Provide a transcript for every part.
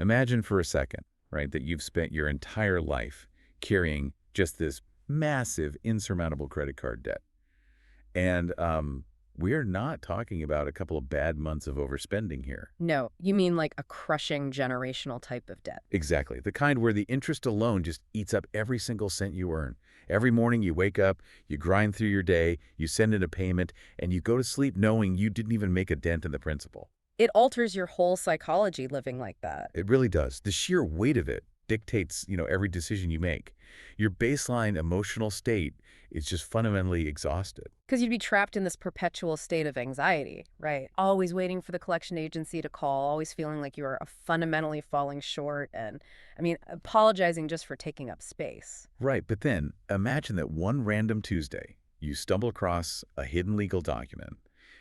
Imagine for a second, right, that you've spent your entire life carrying just this massive, insurmountable credit card debt. And we're not talking about a couple of bad months of overspending here. No, you mean like a crushing generational type of debt. Exactly. The kind where the interest alone just eats up every single cent you earn. Every morning you wake up, you grind through your day, you send in a payment, and you go to sleep knowing you didn't even make a dent in the principal. It alters your whole psychology living like that. It really does. The sheer weight of it dictates, every decision you make. Your baseline emotional state is just fundamentally exhausted. Because you'd be trapped in this perpetual state of anxiety, right? Always waiting for the collection agency to call, always feeling like you're fundamentally falling short and, apologizing just for taking up space. Right, but then imagine that one random Tuesday, you stumble across a hidden legal document,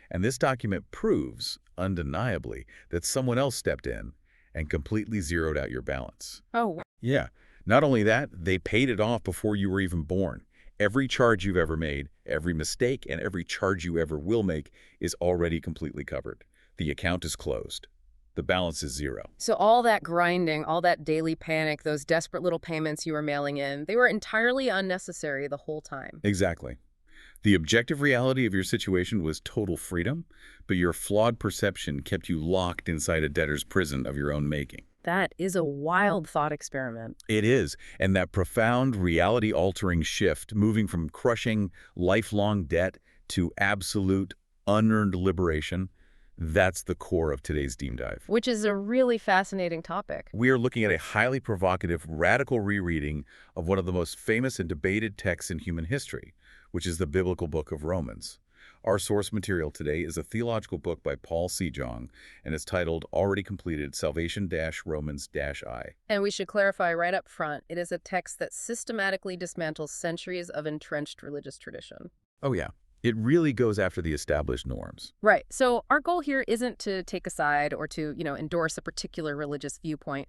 and this document proves, undeniably, that someone else stepped in and completely zeroed out your balance. Oh, Yeah. Not only that, they paid it off before you were even born. Every charge you've ever made, every mistake, and every charge you ever will make is already completely covered. The account is closed. The balance is zero. so all that grinding, all that daily panic, those desperate little payments you were mailing in, they were entirely unnecessary the whole time. Exactly. The objective reality of your situation was total freedom, but your flawed perception kept you locked inside a debtor's prison of your own making. That is a wild thought experiment. It is, and that profound reality-altering shift, moving from crushing lifelong debt to absolute unearned liberation, that's the core of today's Deep Dive. Which is a really fascinating topic. We are looking at a highly provocative, radical rereading of one of the most famous and debated texts in human history, which is the biblical book of Romans. Our source material today is a theological book by Paul Sejong, and it's titled Already Completed, Salvation-Romans-I. And we should clarify right up front, it is a text that systematically dismantles centuries of entrenched religious tradition. Oh yeah, it really goes after the established norms. Right. So our goal here isn't to take a side or to, endorse a particular religious viewpoint.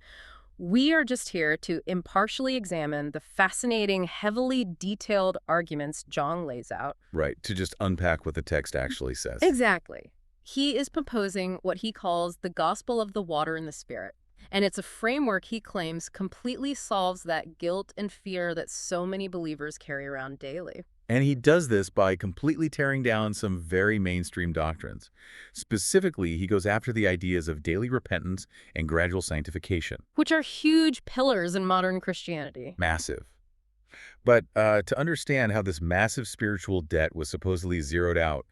We are just here to impartially examine the fascinating, heavily detailed arguments Zhang lays out. Right, to just unpack what the text actually says. Exactly. He is proposing what he calls the gospel of the water and the spirit. And it's a framework he claims completely solves that guilt and fear that so many believers carry around daily. And he does this by completely tearing down some very mainstream doctrines. Specifically, he goes after the ideas of daily repentance and gradual sanctification. Which are huge pillars in modern Christianity. Massive. But to understand how this massive spiritual debt was supposedly zeroed out,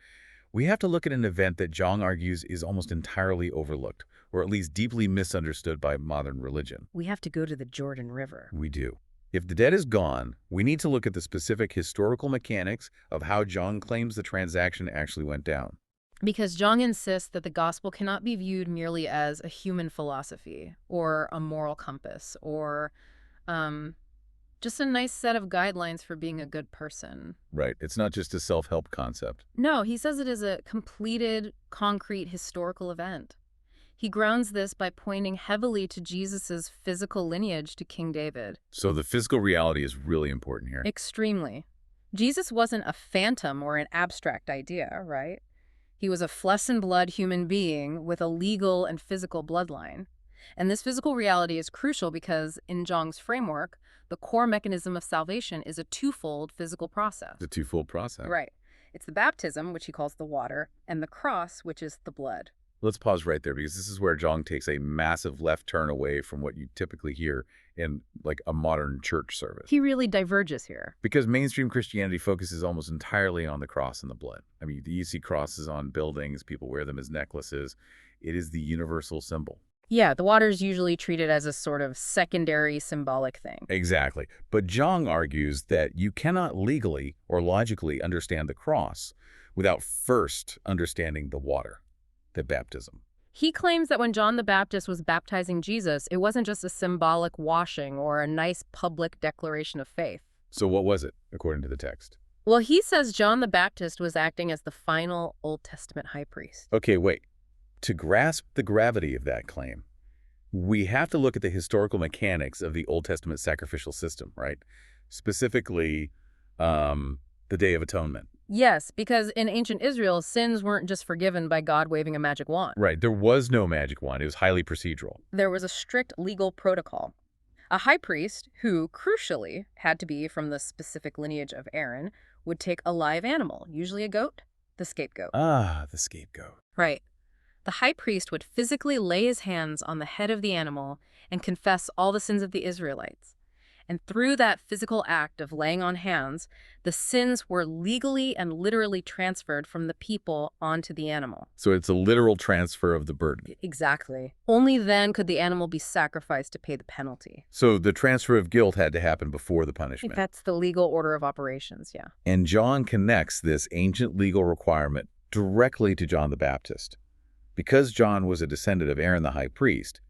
we have to look at an event that Zhang argues is almost entirely overlooked, or at least deeply misunderstood by modern religion. We have to go to the Jordan River. We do. If the debt is gone, we need to look at the specific historical mechanics of how Zhang claims the transaction actually went down. Because Zhang insists that the gospel cannot be viewed merely as a human philosophy or a moral compass or just a nice set of guidelines for being a good person. Right. It's not just a self-help concept. No, he says it is a completed, concrete historical event. He grounds this by pointing heavily to Jesus's physical lineage to King David. So the physical reality is really important here. Extremely. Jesus wasn't a phantom or an abstract idea, right? He was a flesh and blood human being with a legal and physical bloodline. And this physical reality is crucial because, in Zhang's framework, the core mechanism of salvation is a twofold physical process. The twofold process. Right. It's the baptism, which he calls the water, and the cross, which is the blood. Let's pause right there because this is where Zhang takes a massive left turn away from what you typically hear in like a modern church service. He really diverges here. Because mainstream Christianity focuses almost entirely on the cross and the blood. I mean, you see crosses on buildings, people wear them as necklaces. It is the universal symbol. Yeah, the water is usually treated as a sort of secondary symbolic thing. Exactly. But Zhang argues that you cannot legally or logically understand the cross without first understanding the water. The baptism. He claims that when John the Baptist was baptizing Jesus, it wasn't just a symbolic washing or a nice public declaration of faith. So what was it, according to the text? Well, he says John the Baptist was acting as the final Old Testament high priest. Okay, wait. To grasp the gravity of that claim, we have to look at the historical mechanics of the Old Testament sacrificial system, right? Specifically, the Day of Atonement. Yes, because in ancient Israel, sins weren't just forgiven by God waving a magic wand. Right, there was no magic wand. It was highly procedural. There was a strict legal protocol. A high priest, who crucially had to be from the specific lineage of Aaron, would take a live animal, usually a goat, the scapegoat. Ah, the scapegoat. Right. The high priest would physically lay his hands on the head of the animal and confess all the sins of the Israelites. And through that physical act of laying on hands, the sins were legally and literally transferred from the people onto the animal. So it's a literal transfer of the burden. Exactly. Only then could the animal be sacrificed to pay the penalty. So the transfer of guilt had to happen before the punishment. That's the legal order of operations, yeah. And John connects this ancient legal requirement directly to John the Baptist. Because John was a descendant of Aaron the high priest,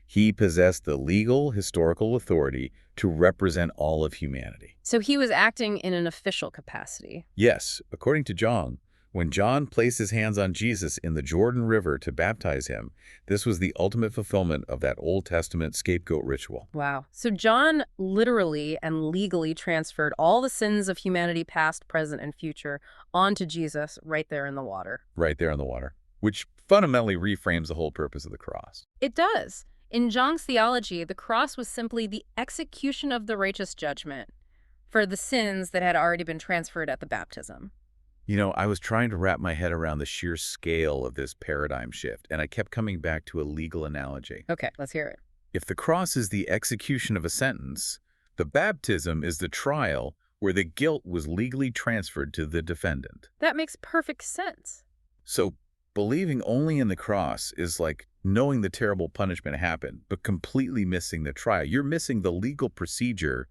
he possessed the legal, historical authority to represent all of humanity. So he was acting in an official capacity. Yes, according to John, when John placed his hands on Jesus in the Jordan River to baptize him, this was the ultimate fulfillment of that Old Testament scapegoat ritual. Wow. So John literally and legally transferred all the sins of humanity, past, present, and future, onto Jesus right there in the water. Right there in the water, which fundamentally reframes the whole purpose of the cross. It does. In John's theology, the cross was simply the execution of the righteous judgment for the sins that had already been transferred at the baptism. You know, I was trying to wrap my head around the sheer scale of this paradigm shift, and I kept coming back to a legal analogy. Okay, let's hear it. If the cross is the execution of a sentence, the baptism is the trial where the guilt was legally transferred to the defendant. That makes perfect sense. So believing only in the cross is like knowing the terrible punishment happened, but completely missing the trial. You're missing the legal procedure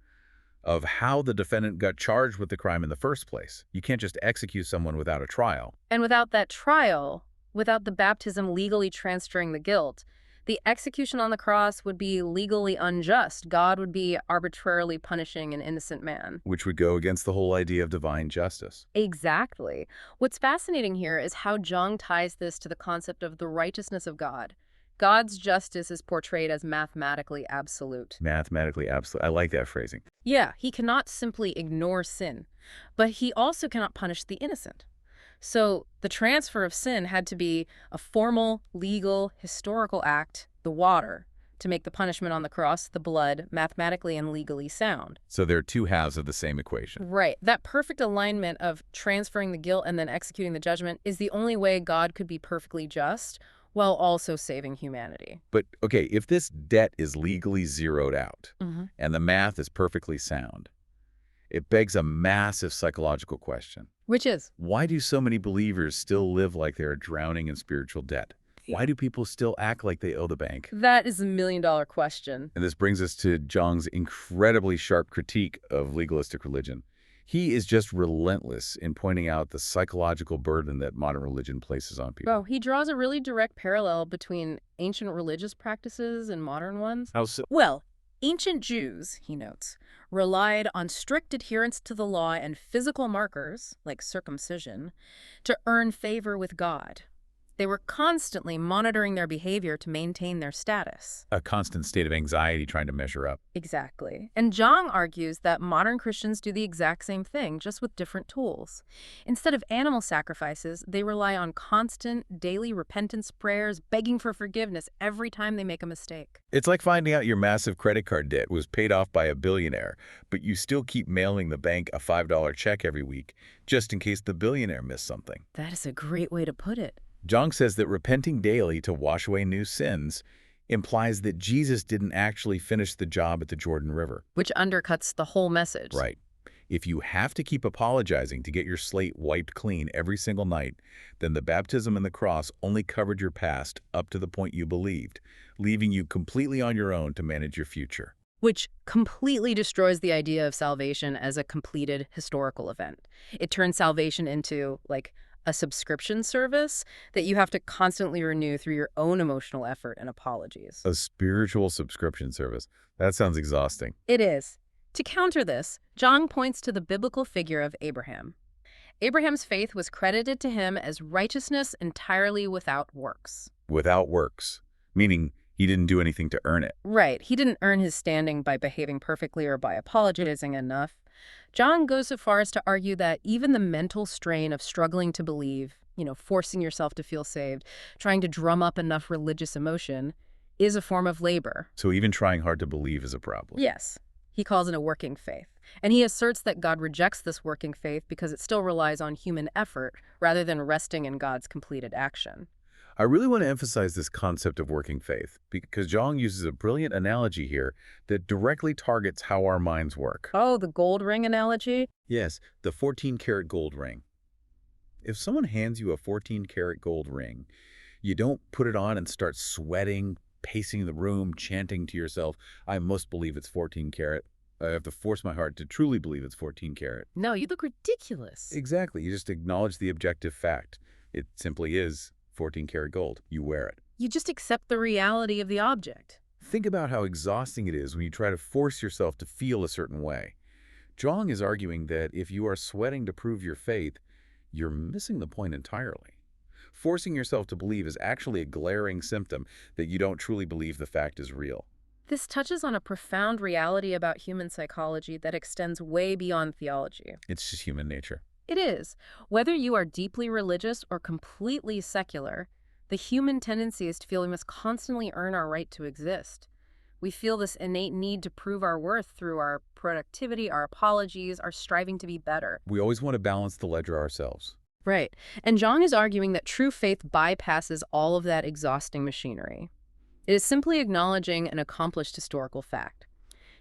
of how the defendant got charged with the crime in the first place. You can't just execute someone without a trial. And without that trial, without the baptism legally transferring the guilt, the execution on the cross would be legally unjust. God would be arbitrarily punishing an innocent man. Which would go against the whole idea of divine justice. Exactly. What's fascinating here is how Jung ties this to the concept of the righteousness of God. God's justice is portrayed as mathematically absolute. Mathematically absolute. I like that phrasing. Yeah, he cannot simply ignore sin, but he also cannot punish the innocent. So the transfer of sin had to be a formal, legal, historical act, the water, to make the punishment on the cross, the blood, mathematically and legally sound. So there are two halves of the same equation. Right. That perfect alignment of transferring the guilt and then executing the judgment is the only way God could be perfectly just while also saving humanity. But, okay, if this debt is legally zeroed out and the math is perfectly sound, it begs a massive psychological question. Which is? Why do so many believers still live like they're drowning in spiritual debt? Why do people still act like they owe the bank? That is a million-dollar question. And this brings us to Jung's incredibly sharp critique of legalistic religion. He is just relentless in pointing out the psychological burden that modern religion places on people. Oh, he draws a really direct parallel between ancient religious practices and modern ones. How so? Well, ancient Jews, he notes, relied on strict adherence to the law and physical markers, like circumcision, to earn favor with God. They were constantly monitoring their behavior to maintain their status. A constant state of anxiety trying to measure up. Exactly. And Jung argues that modern Christians do the exact same thing, just with different tools. Instead of animal sacrifices, they rely on constant, daily repentance prayers, begging for forgiveness every time they make a mistake. It's like finding out your massive credit card debt was paid off by a billionaire, but you still keep mailing the bank a $5 check every week, just in case the billionaire missed something. That is a great way to put it. Jung says that repenting daily to wash away new sins implies that Jesus didn't actually finish the job at the Jordan River. Which undercuts the whole message. Right. If you have to keep apologizing to get your slate wiped clean every single night, then the baptism and the cross only covered your past up to the point you believed, leaving you completely on your own to manage your future. Which completely destroys the idea of salvation as a completed historical event. It turns salvation into, like, a subscription service that you have to constantly renew through your own emotional effort and apologies. A spiritual subscription service. That sounds exhausting. It is. To counter this, Jung points to the biblical figure of Abraham. Abraham's faith was credited to him as righteousness entirely without works. Without works, meaning he didn't do anything to earn it. Right. He didn't earn his standing by behaving perfectly or by apologizing enough. John goes so far as to argue that even the mental strain of struggling to believe, forcing yourself to feel saved, trying to drum up enough religious emotion, is a form of labor. So even trying hard to believe is a problem. Yes. He calls it a working faith. And he asserts that God rejects this working faith because it still relies on human effort rather than resting in God's completed action. I really want to emphasize this concept of working faith because Jong uses a brilliant analogy here that directly targets how our minds work. Oh, the gold ring analogy? Yes, the 14-karat gold ring. If someone hands you a 14-karat gold ring, you don't put it on and start sweating, pacing the room, chanting to yourself, I must believe it's 14 karat. I have to force my heart to truly believe it's 14 karat. No, you look ridiculous. Exactly. You just acknowledge the objective fact. It simply is 14 karat gold. You wear it. You just accept the reality of the object. Think about how exhausting it is when you try to force yourself to feel a certain way. Zhang is arguing that if you are sweating to prove your faith, you're missing the point entirely. Forcing yourself to believe is actually a glaring symptom that you don't truly believe the fact is real. This touches on a profound reality about human psychology that extends way beyond theology. It's just human nature. It is. Whether you are deeply religious or completely secular, the human tendency is to feel we must constantly earn our right to exist. We feel this innate need to prove our worth through our productivity, our apologies, our striving to be better. We always want to balance the ledger ourselves. Right. And Zhang is arguing that true faith bypasses all of that exhausting machinery. It is simply acknowledging an accomplished historical fact.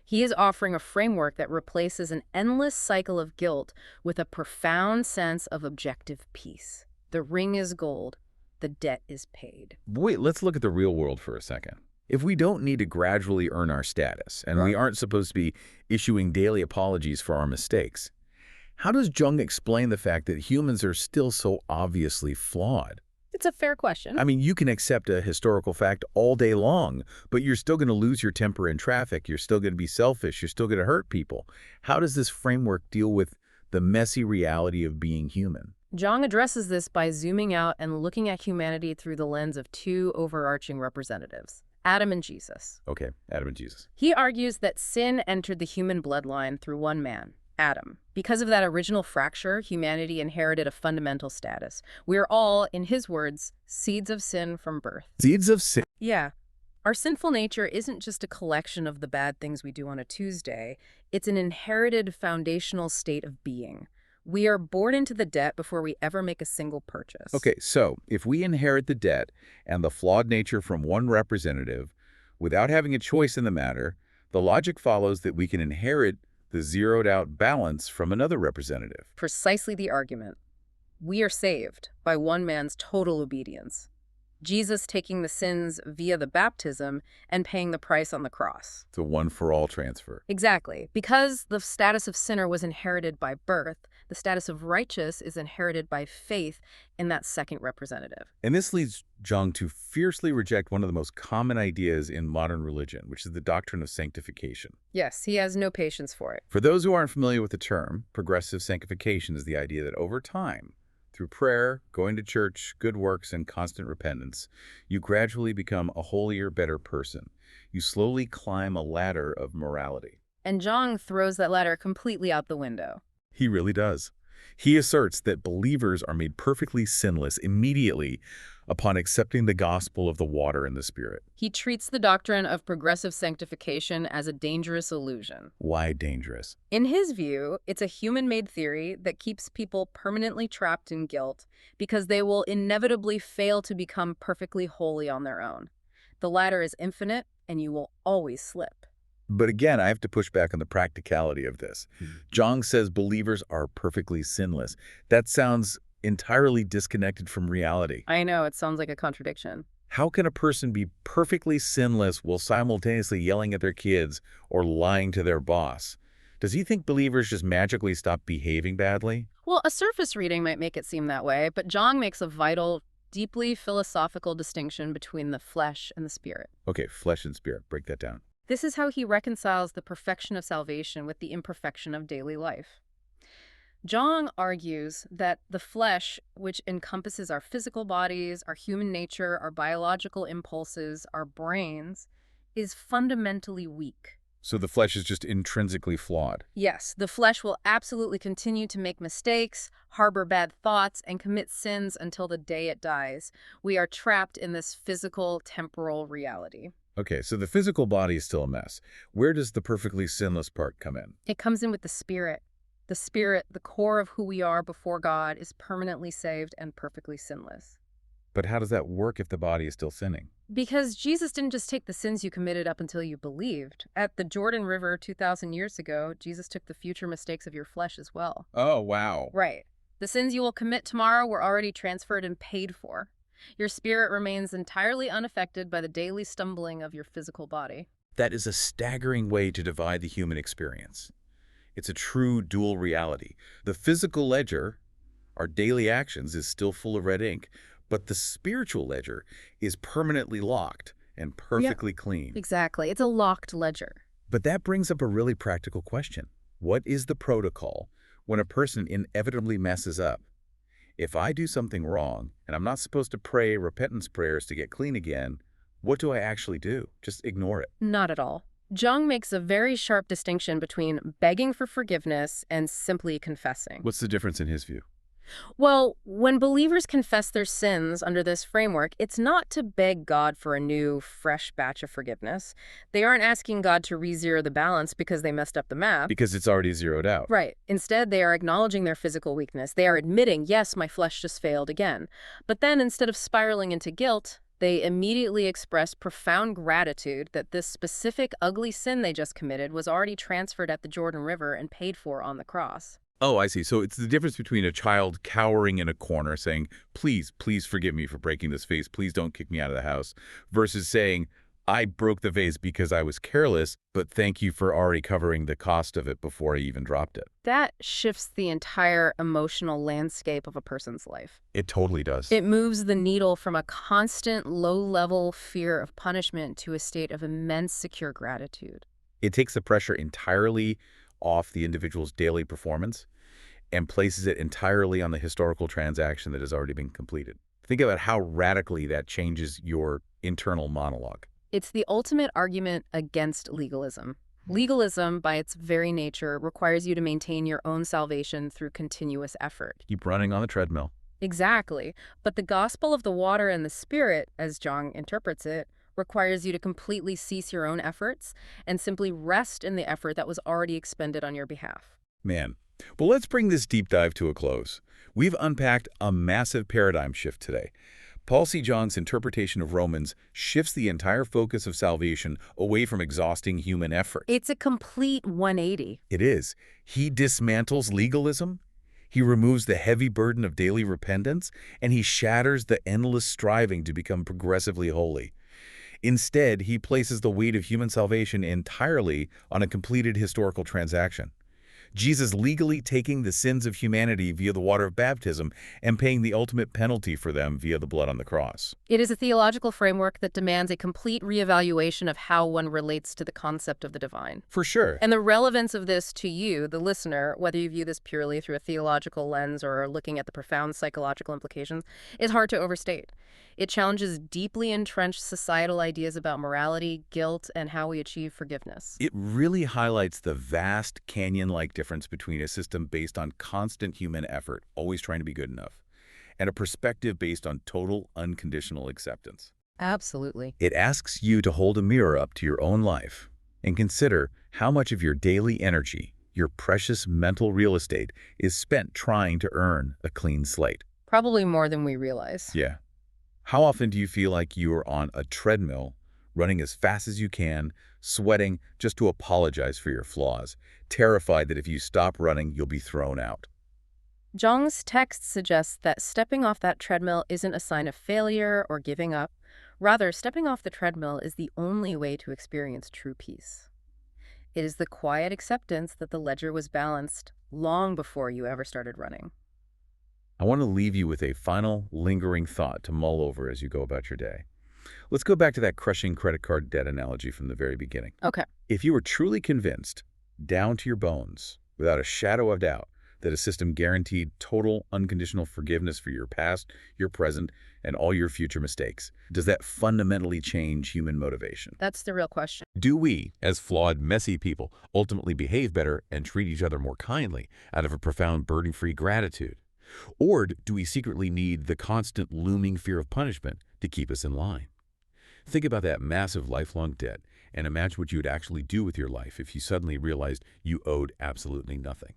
He is offering a framework that replaces an endless cycle of guilt with a profound sense of objective peace. The ring is gold. The debt is paid. Wait, let's look at the real world for a second. If we don't need to gradually earn our status, and we aren't supposed to be issuing daily apologies for our mistakes, how does Jung explain the fact that humans are still so obviously flawed? It's a fair question. I mean, you can accept a historical fact all day long, but you're still going to lose your temper in traffic. You're still going to be selfish. You're still going to hurt people. How does this framework deal with the messy reality of being human? Zhang addresses this by zooming out and looking at humanity through the lens of two overarching representatives, Adam and Jesus. Okay, Adam and Jesus. He argues that sin entered the human bloodline through one man, Adam. Because of that original fracture, humanity inherited a fundamental status. We're all, in his words, seeds of sin from birth. Seeds of sin. Yeah. Our sinful nature isn't just a collection of the bad things we do on a Tuesday. It's an inherited foundational state of being. We are born into the debt before we ever make a single purchase. Okay, so if we inherit the debt and the flawed nature from one representative without having a choice in the matter, the logic follows that we can inherit the zeroed-out balance from another representative. Precisely the argument. We are saved by one man's total obedience. Jesus taking the sins via the baptism and paying the price on the cross. It's a one-for-all transfer. Exactly. Because the status of sinner was inherited by birth, the status of righteous is inherited by faith in that second representative. And this leads Zhang to fiercely reject one of the most common ideas in modern religion, which is the doctrine of sanctification. Yes, he has no patience for it. For those who aren't familiar with the term, progressive sanctification is the idea that over time, through prayer, going to church, good works, and constant repentance, you gradually become a holier, better person. You slowly climb a ladder of morality. And Zhang throws that ladder completely out the window. He really does. He asserts that believers are made perfectly sinless immediately upon accepting the gospel of the water and the Spirit. He treats the doctrine of progressive sanctification as a dangerous illusion. Why dangerous? In his view, it's a human-made theory that keeps people permanently trapped in guilt because they will inevitably fail to become perfectly holy on their own. The ladder is infinite, and you will always slip. But again, I have to push back on the practicality of this. Zhang says believers are perfectly sinless. That sounds entirely disconnected from reality. I know, it sounds like a contradiction. How can a person be perfectly sinless while simultaneously yelling at their kids or lying to their boss? Does he think believers just magically stop behaving badly? Well, a surface reading might make it seem that way, but Zhang makes a vital, deeply philosophical distinction between the flesh and the spirit. Okay, flesh and spirit. Break that down. This is how he reconciles the perfection of salvation with the imperfection of daily life. Zhang argues that the flesh, which encompasses our physical bodies, our human nature, our biological impulses, our brains, is fundamentally weak. So the flesh is just intrinsically flawed. Yes, the flesh will absolutely continue to make mistakes, harbor bad thoughts, and commit sins until the day it dies. We are trapped in this physical, temporal reality. Okay, so the physical body is still a mess. Where does the perfectly sinless part come in? It comes in with the spirit. The spirit, the core of who we are before God, is permanently saved and perfectly sinless. But how does that work if the body is still sinning? Because Jesus didn't just take the sins you committed up until you believed. At the Jordan River 2,000 years ago, Jesus took the future mistakes of your flesh as well. Oh, wow. Right. The sins you will commit tomorrow were already transferred and paid for. Your spirit remains entirely unaffected by the daily stumbling of your physical body. That is a staggering way to divide the human experience. It's a true dual reality. The physical ledger, our daily actions, is still full of red ink, but the spiritual ledger is permanently locked and perfectly clean. Exactly. It's a locked ledger. But that brings up a really practical question. What is the protocol when a person inevitably messes up? If I do something wrong and I'm not supposed to pray repentance prayers to get clean again, what do I actually do? Just ignore it. Not at all. Jung makes a very sharp distinction between begging for forgiveness and simply confessing. What's the difference in his view? Well, when believers confess their sins under this framework, it's not to beg God for a new, fresh batch of forgiveness. They aren't asking God to re-zero the balance because they messed up the math. Because it's already zeroed out. Right. Instead, they are acknowledging their physical weakness. They are admitting, yes, my flesh just failed again. But then instead of spiraling into guilt, they immediately express profound gratitude that this specific ugly sin they just committed was already transferred at the Jordan River and paid for on the cross. Oh, I see. So it's the difference between a child cowering in a corner saying, please, please forgive me for breaking this vase. Please don't kick me out of the house, versus saying, I broke the vase because I was careless, but thank you for already covering the cost of it before I even dropped it. That shifts the entire emotional landscape of a person's life. It totally does. It moves the needle from a constant low-level fear of punishment to a state of immense secure gratitude. It takes the pressure entirely off the individual's daily performance and places it entirely on the historical transaction that has already been completed. Think about how radically that changes your internal monologue. It's the ultimate argument against legalism. Legalism, by its very nature, requires you to maintain your own salvation through continuous effort. Keep running on the treadmill. Exactly. But the gospel of the water and the spirit, as Jung interprets it, requires you to completely cease your own efforts and simply rest in the effort that was already expended on your behalf. Man. Well, let's bring this deep dive to a close. We've unpacked a massive paradigm shift today. Paul C. Jong's interpretation of Romans shifts the entire focus of salvation away from exhausting human effort. It's a complete 180. It is. He dismantles legalism, he removes the heavy burden of daily repentance, and he shatters the endless striving to become progressively holy. Instead, he places the weight of human salvation entirely on a completed historical transaction. Jesus legally taking the sins of humanity via the water of baptism and paying the ultimate penalty for them via the blood on the cross. It is a theological framework that demands a complete reevaluation of how one relates to the concept of the divine. For sure. And the relevance of this to you, the listener, whether you view this purely through a theological lens or looking at the profound psychological implications, is hard to overstate. It challenges deeply entrenched societal ideas about morality, guilt, and how we achieve forgiveness. It really highlights the vast canyon-like difference between a system based on constant human effort, always trying to be good enough, and a perspective based on total unconditional acceptance. Absolutely. It asks you to hold a mirror up to your own life and consider how much of your daily energy, your precious mental real estate, is spent trying to earn a clean slate. Probably more than we realize. Yeah. How often do you feel like you are on a treadmill, running as fast as you can, sweating just to apologize for your flaws, terrified that if you stop running, you'll be thrown out? Jung's text suggests that stepping off that treadmill isn't a sign of failure or giving up. Rather, stepping off the treadmill is the only way to experience true peace. It is the quiet acceptance that the ledger was balanced long before you ever started running. I want to leave you with a final, lingering thought to mull over as you go about your day. Let's go back to that crushing credit card debt analogy from the very beginning. Okay. If you were truly convinced, down to your bones, without a shadow of doubt, that a system guaranteed total, unconditional forgiveness for your past, your present, and all your future mistakes? Does that fundamentally change human motivation? That's the real question. Do we, as flawed, messy people, ultimately behave better and treat each other more kindly out of a profound burden-free gratitude? Or do we secretly need the constant looming fear of punishment to keep us in line? Think about that massive lifelong debt and imagine what you would actually do with your life if you suddenly realized you owed absolutely nothing.